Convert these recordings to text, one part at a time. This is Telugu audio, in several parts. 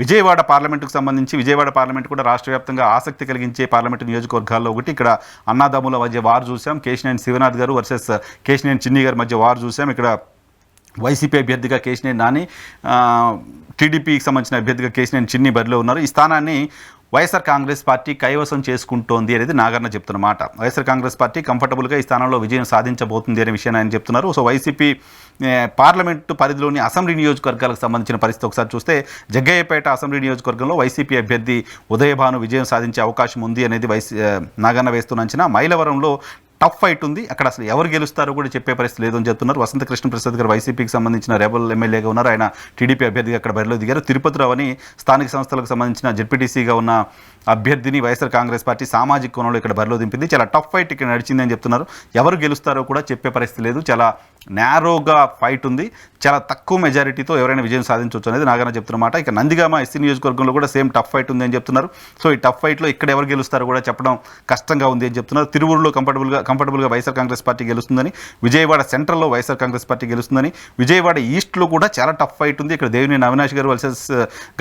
విజయవాడ పార్లమెంటుకు సంబంధించి విజయవాడ పార్లమెంట్ కూడా రాష్ట్ర వ్యాప్తంగా ఆసక్తి కలిగించే పార్లమెంటు నియోజకవర్గాల్లో ఒకటి. ఇక్కడ అన్నాదమ్ముల మధ్య వారు చూసాం. కేశినేని శివనాథ్ గారు వర్సెస్ కేశినేని చిన్ని గారి మధ్య వారు చూసాం. ఇక్కడ వైసీపీ అభ్యర్థిగా కేశినేని నాని, టీడీపీకి సంబంధించిన అభ్యర్థిగా కేశినేని చిన్ని బరిలో ఉన్నారు. ఈ స్థానాన్ని వైఎస్ఆర్ కాంగ్రెస్ పార్టీ కైవసం చేసుకుంటోంది అనేది నాగన్న చెప్తున్నమాట. వైఎస్ఆర్ కాంగ్రెస్ పార్టీ కంఫర్టబుల్గా ఈ స్థానంలో విజయం సాధించబోతుంది అనే విషయాన్ని ఆయన చెప్తున్నారు. సో వైసీపీ పార్లమెంటు పరిధిలోని అసెంబ్లీ నియోజకవర్గాలకు సంబంధించిన పరిస్థితి ఒకసారి చూస్తే జగ్గయ్యపేట అసెంబ్లీ నియోజకవర్గంలో వైసీపీ అభ్యర్థి ఉదయభాను విజయం సాధించే అవకాశం ఉంది అనేది నాగన్న వేస్తున్న అంచనా. మైలవరంలో టఫ్ ఫైట్ ఉంది. అక్కడ అసలు ఎవరు గెలుస్తారో కూడా చెప్పే పరిస్థితి లేదు అని చెప్తున్నారు. వసంత కృష్ణ ప్రసాద్ గారు వైసీపీకి సంబంధించిన రెబల్ ఎమ్మెల్యేగా ఉన్నారు. ఆయన టీడీపీ అభ్యర్థిగా అక్కడ బరిలో దిగారు. తిరుపతిరావు అని స్థానిక సంస్థలకు సంబంధించిన జెడ్పీటీసీగా ఉన్న అభ్యర్థిని వైఎస్ఆర్ కాంగ్రెస్ పార్టీ సామాజిక కోణంలో ఇక్కడ బరిలో దింపింది. చాలా టఫ్ ఫైట్ ఇక్కడ నడిచింది అని చెప్తున్నారు. ఎవరు గెలుస్తారో కూడా చెప్పే పరిస్థితి లేదు. చాలా నేరోగా ఫైట్ ఉంది. చాలా తక్కువ మెజారిటీతో ఎవరైనా విజయం సాధించవచ్చు అనేది నాగన్న చెప్తున్నమాట. ఇక నందిగామ ఎస్సీ నియోజకవర్గంలో కూడా సేమ్ టఫ్ ఫైట్ ఉంది అని చెప్తున్నారు. సో ఈ టఫ్ ఫైట్లో ఇక్కడ ఎవరు గెలుస్తారో కూడా చెప్పడం కష్టంగా ఉంది అని చెప్తున్నారు. తిరువూరులో కంఫర్టబుల్గా వైఎస్ఆర్ కాంగ్రెస్ పార్టీ గెలుస్తుందని, విజయవాడ సెంట్రల్లో వైఎస్ఆర్ కాంగ్రెస్ పార్టీ గెలుస్తుందని, విజయవాడ ఈస్ట్లో కూడా చాలా టఫ్ ఫైట్ ఉంది. ఇక్కడ దేవినేని అవినాష్ గారు వర్సెస్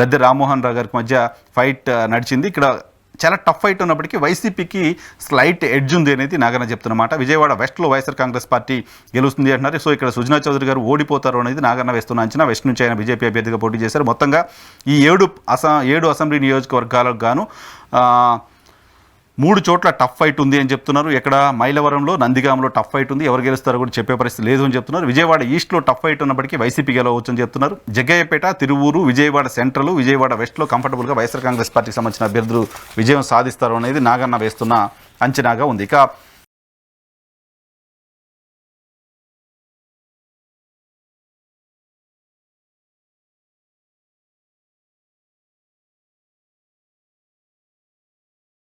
గద్దె రామ్మోహన్ రావు గారికి మధ్య ఫైట్ నడిచింది. ఇక్కడ చాలా టఫ్ ఫైట్ ఉన్నప్పటికీ వైసీపీకి స్లైట్ ఎడ్జ్ ఉంది అనేది నాగన్న చెప్తున్నమాట. విజయవాడ వెస్ట్లో వైఎస్ఆర్ కాంగ్రెస్ పార్టీ గెలుస్తుంది అంటున్నారు. సో ఇక్కడ సుజనా చౌదరి గారు ఓడిపోతారు అనేది నాగన్న వేస్తున్న అంచనా. వెస్ట్ నుంచి ఆయన బీజేపీ అభ్యర్థిగా పోటీ చేశారు. మొత్తంగా ఈ 7 అసెంబ్లీ నియోజకవర్గాలకు గాను 3 చోట్ల టఫ్ ఫైట్ ఉంది అని చెప్తున్నారు. ఇక్కడ మైలవరంలో, నందిగామలో టఫ్ ఫైట్ ఉంది. ఎవరు గెలుస్తారో కూడా చెప్పే పరిస్థితి లేదు అని చెప్తున్నారు. విజయవాడ ఈస్ట్లో టఫ్ ఫైట్ ఉన్నప్పటికీ వైసీపీ గెలవచ్చు అని చెప్తున్నారు. జగ్గయ్యపేట, తిరువూరు, విజయవాడ సెంట్రల్, విజయవాడ వెస్ట్లో కంఫర్టబుల్గా వైఎస్ఆర్ కాంగ్రెస్ పార్టీకి సంబంధించిన అభ్యర్థులు విజయం సాధిస్తారు అనేది నాగన్న వేస్తున్న అంచనాగా ఉంది. ఇక